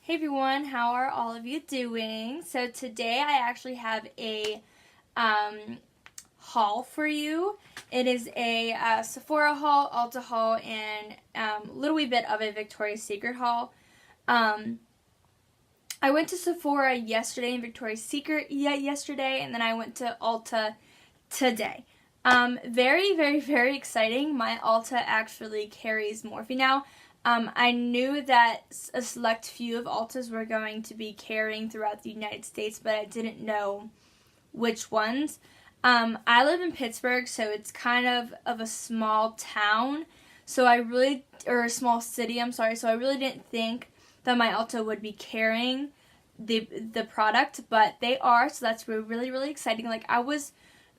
Hey everyone, how are all of you doing? So today I actually have a haul for you. It is a Sephora haul, Ulta haul, and a little wee bit of a Victoria's Secret haul. I went to Sephora yesterday and Victoria's Secret yesterday, and then I went to Ulta today. Very, very, very exciting. My Ulta actually carries Morphe now. I knew that a select few of Ultas were going to be carrying throughout the United States, but I didn't know which ones. I live in Pittsburgh, so it's kind of a small town, or a small city, I'm sorry, so I really didn't think that my Ulta would be carrying the product, but they are, so that's really, really exciting. Like, I was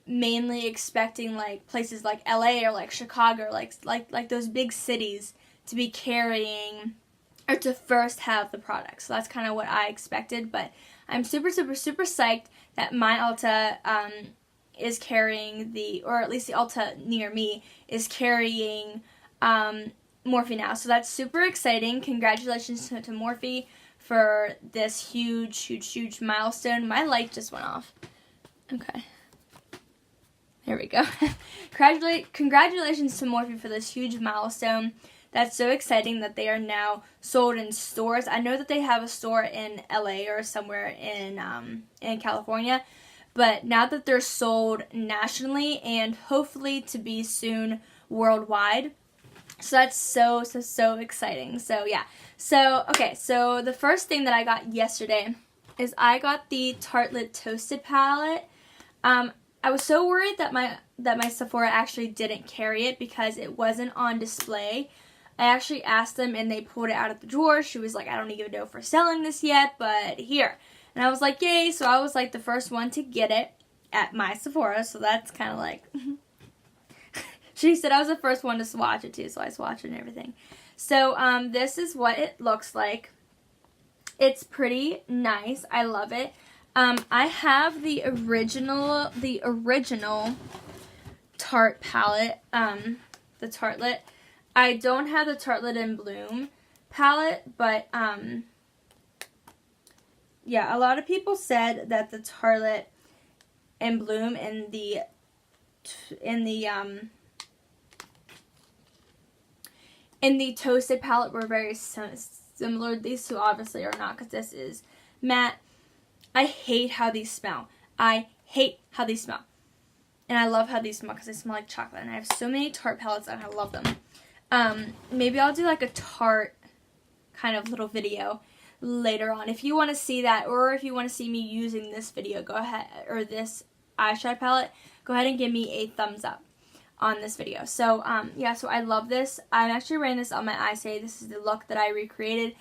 mainly expecting, like, places like LA or, like, Chicago, like those big cities to be carrying or to first have the product. So that's kind of what I expected, but I'm super, super, super psyched that my Ulta is carrying or at least the Ulta near me is carrying Morphe now. So that's super exciting. Congratulations to Morphe for this huge, huge, huge milestone. My light just went off. Okay. There we go. Congratulations to Morphe for this huge milestone. That's so exciting that they are now sold in stores. I know that they have a store in LA or somewhere in California, but now that they're sold nationally and hopefully to be soon worldwide. So that's so, so, so exciting. So yeah. So, okay. So the first thing that I got yesterday is I got the Tartelette Toasted palette. I was so worried that my Sephora actually didn't carry it because it wasn't on display. I actually asked them and they pulled it out of the drawer. She was like, I don't even know if we're selling this yet, but here. And I was like, yay. So I was like the first one to get it at my Sephora. So that's kind of like, she said I was the first one to swatch it too. So I swatched it and everything. So this is what it looks like. It's pretty nice. I love it. I have the original Tarte palette, the Tartelette. I don't have the Tartelette in Bloom palette, but yeah, a lot of people said that the Tartelette in Bloom and the Toasted palette were very similar. These two obviously are not because this is matte. I hate how these smell. I hate how these smell. And I love how these smell because they smell like chocolate. And I have so many Tarte palettes and I love them. Maybe I'll do like a Tarte kind of little video later on. If you want to see that, or if you want to see me using this video, go ahead, or this eyeshadow palette, go ahead and give me a thumbs up on this video. So, yeah, so I love this. I'm actually wearing this on my eye today. This is the look that I recreated.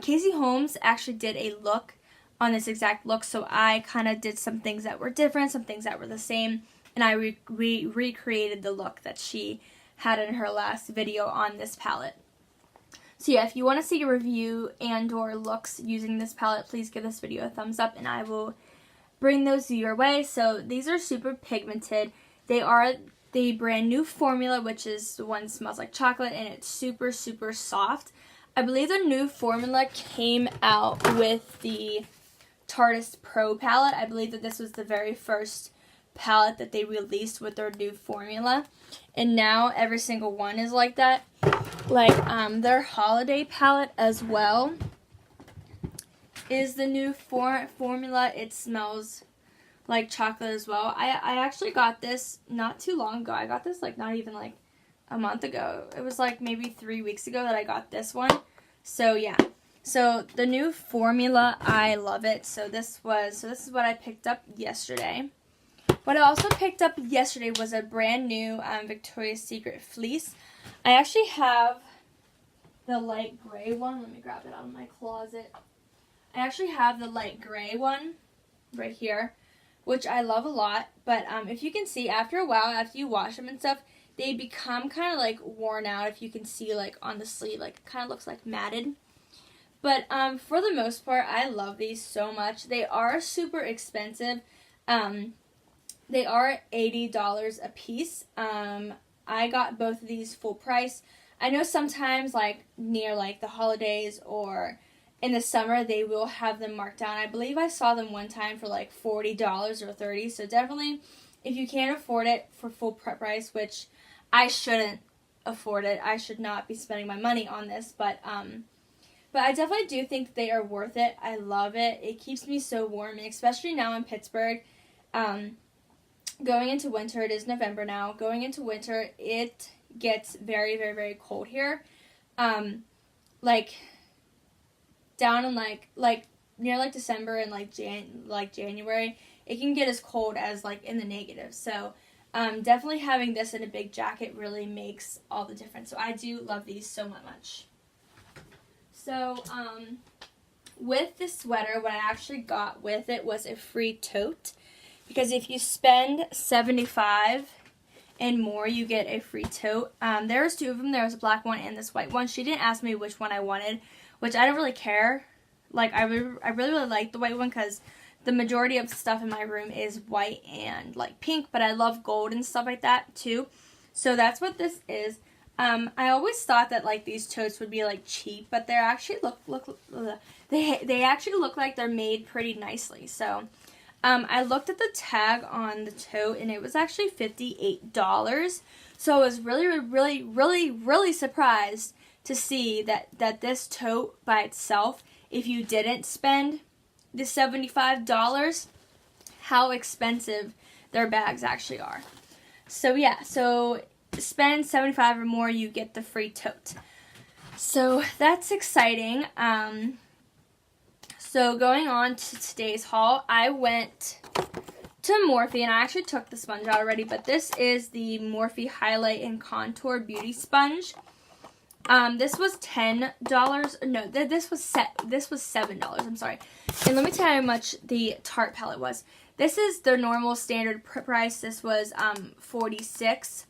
Casey Holmes actually did a look on this exact look, so I kind of did some things that were different, some things that were the same, and I recreated the look that she had in her last video on this palette. So yeah, if you want to see a review and or looks using this palette, please give this video a thumbs up and I will bring those your way. So these are super pigmented. They are the brand new formula, which is the one that smells like chocolate, and it's super, super soft. I believe the new formula came out with the Tarteist Pro palette. I believe that this was the very first palette that they released with their new formula, and now every single one is like that. Like their holiday palette as well is the new formula. It smells like chocolate as well. I actually got this not too long ago. I got this like not even like a month ago. It was like maybe 3 weeks ago that I got this one. So yeah. So the new formula, I love it. So this is what I picked up yesterday. What I also picked up yesterday was a brand new Victoria's Secret fleece. I actually have the light gray one. Let me grab it out of my closet. I actually have the light gray one right here, which I love a lot. But if you can see, after a while, after you wash them and stuff, they become kind of like worn out. If you can see like on the sleeve, like it kind of looks like matted. But for the most part, I love these so much. They are super expensive. They are $80 a piece. I got both of these full price. I know sometimes like near like the holidays or in the summer they will have them marked down. I believe I saw them one time for like $40 or $30. So definitely, if you can't afford it for full price, which I shouldn't afford it. I should not be spending my money on this, but I definitely do think they are worth it. I love it. It keeps me so warm, and especially now in Pittsburgh. Going into winter, it is November now. Going into winter, it gets very, very, very cold here. Like down in like near like December and like January, it can get as cold as like in the negatives. So definitely having this in a big jacket really makes all the difference. So I do love these so much. So with this sweater, what I actually got with it was a free tote. Because if you spend $75 and more, you get a free tote. There was two of them. There was a black one and this white one. She didn't ask me which one I wanted, which I don't really care. Like, I really like the white one because the majority of stuff in my room is white and, like, pink. But I love gold and stuff like that, too. So that's what this is. I always thought that, like, these totes would be, like, cheap. But they actually they actually look like they're made pretty nicely. So I looked at the tag on the tote, and it was actually $58. So I was really surprised to see that this tote by itself, if you didn't spend the $75, how expensive their bags actually are. So yeah, so spend $75 or more, you get the free tote. So that's exciting. So going on to today's haul, I went to Morphe, and I actually took the sponge out already, but this is the Morphe Highlight and Contour Beauty Sponge. This was $10. No, this was $7. I'm sorry. And let me tell you how much the Tarte palette was. This is their normal standard price. This was $46.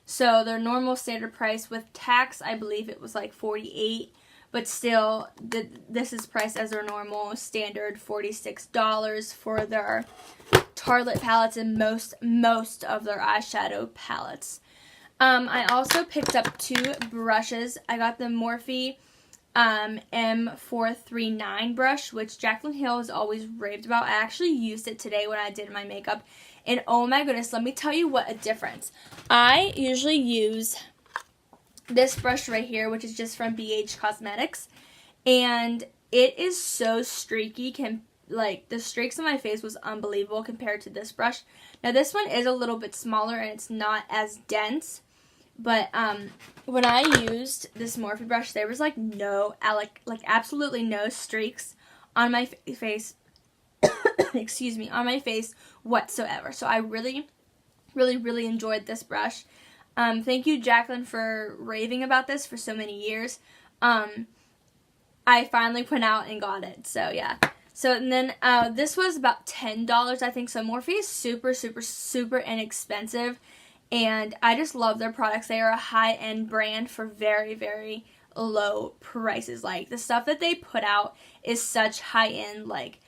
So their normal standard price with tax, I believe it was like $48. But still, this is priced as their normal standard $46 for their Tarte palettes and most of their eyeshadow palettes. I also picked up two brushes. I got the Morphe M439 brush, which Jaclyn Hill has always raved about. I actually used it today when I did my makeup. And oh my goodness, let me tell you what a difference. I usually use this brush right here, which is just from BH Cosmetics, and it is so streaky. Like, the streaks on my face was unbelievable compared to this brush. Now this one is a little bit smaller and it's not as dense, but when I used this Morphe brush, there was like absolutely no streaks on my face excuse me, on my face whatsoever. So I really enjoyed this brush. Thank you, Jaclyn, for raving about this for so many years. I finally went out and got it. So, yeah. So, and then this was about $10, I think. So, Morphe is super inexpensive. And I just love their products. They are a high-end brand for very low prices. Like, the stuff that they put out is such high-end. Like,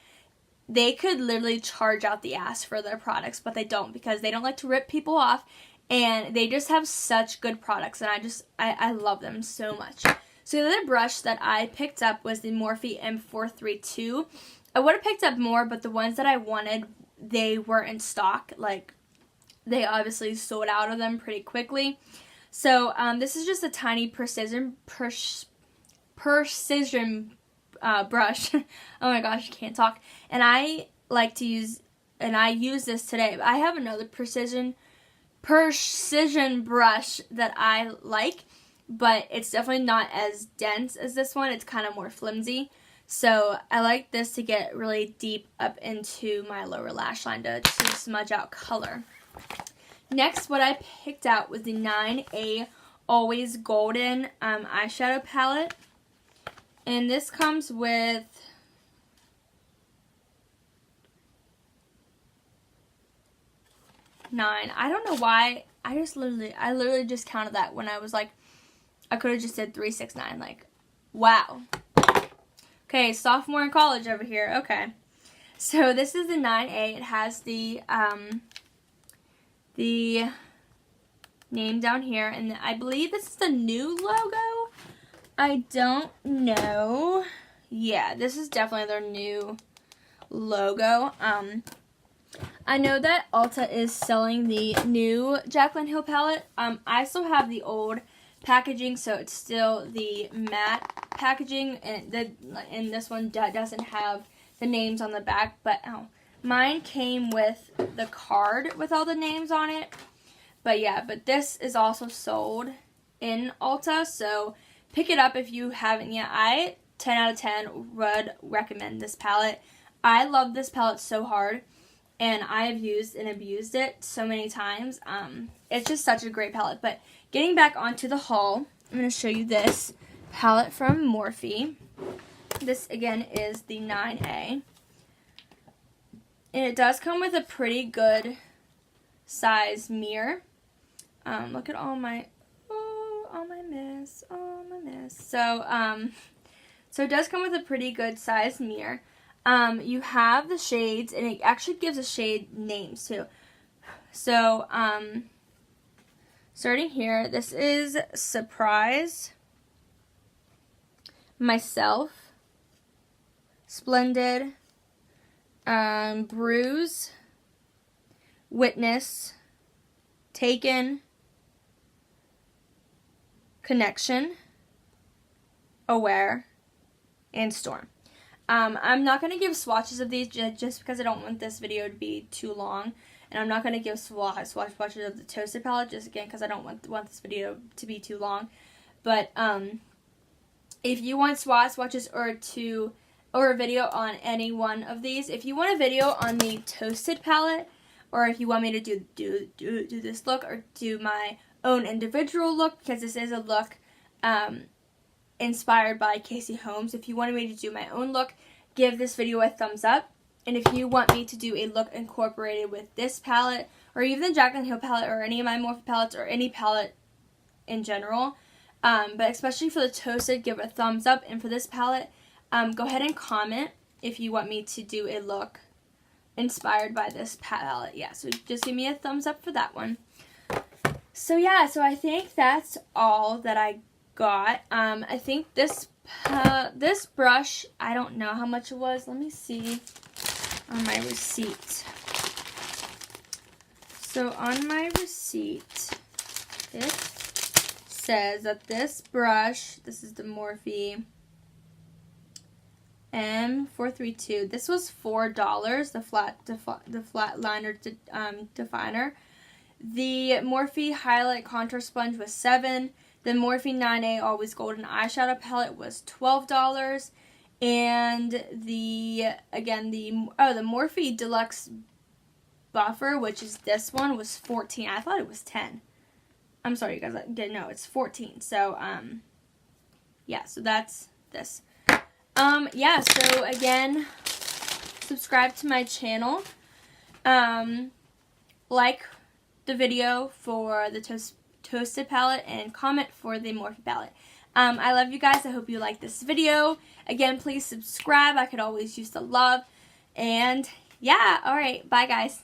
they could literally charge out the ass for their products. But they don't, because they don't like to rip people off. And they just have such good products, and I love them so much. So the other brush that I picked up was the Morphe M432. I would have picked up more, but the ones that I wanted, they were in stock. Like, they obviously sold out of them pretty quickly. So this is just a tiny precision brush. Oh my gosh, I can't talk. And I like to use, and I use this today. I have another precision brush that I like, but it's definitely not as dense as this one. It's kind of more flimsy. So I like this to get really deep up into my lower lash line to smudge out color. Next, what I picked out was the 9A Always Golden eyeshadow palette. And this comes with $9. I don't know why. I literally just counted that when I was like, I could have just said 3, 6, 9. Like, wow. Okay, sophomore in college over here. Okay. So this is the 9A. It has the name down here, and I believe this is the new logo. I don't know. yeah, this is definitely their new logo. I know that Ulta is selling the new Jaclyn Hill palette. I still have the old packaging, so it's still the matte packaging, and this one doesn't have the names on the back, but mine came with the card with all the names on it. But yeah, but this is also sold in Ulta, so pick it up if you haven't yet. I 10 out of 10 would recommend this palette. I love this palette so hard, and I have used and abused it so many times. It's just such a great palette. But getting back onto the haul, I'm going to show you this palette from Morphe. This, again, is the 9A. And it does come with a pretty good size mirror. Look at all my mess. So it does come with a pretty good size mirror. You have the shades, and it actually gives the shade names too. So, starting here, this is Surprise, Myself, Splendid, Bruise, Witness, Taken, Connection, Aware, and Storm. I'm not going to give swatches of these just because I don't want this video to be too long. And I'm not going to give swatches of the Toasted palette just again because I don't want this video to be too long. But if you want swatches or a video on any one of these, if you want a video on the Toasted palette, or if you want me to do this look or do my own individual look, because this is a look inspired by Casey Holmes. If you wanted me to do my own look, give this video a thumbs up. And if you want me to do a look incorporated with this palette, or even the Jaclyn Hill palette, or any of my Morphe palettes, or any palette in general, but especially for the Toasted, give a thumbs up. And for this palette, go ahead and comment if you want me to do a look inspired by this palette. Yeah, so just give me a thumbs up for that one. So yeah, so I think that's all that I got. I think this brush, I don't know how much it was. Let me see on my receipt. So on my receipt, it says that this brush, this is the Morphe M432. This was $4. The flat liner definer. The Morphe Highlight Contour Sponge was $7. The Morphe 9A Always Golden Eyeshadow Palette was $12. And the Morphe Deluxe Buffer, which is this one, was $14. I thought it was $10. I'm sorry, you guys. No, it's $14. So, yeah, so that's this. Yeah, so again, subscribe to my channel. Like the video for the Toasted palette, and comment for the Morphe palette. I love you guys. I hope you like this video. Again, please subscribe. I could always use the love. And yeah, alright. Bye, guys.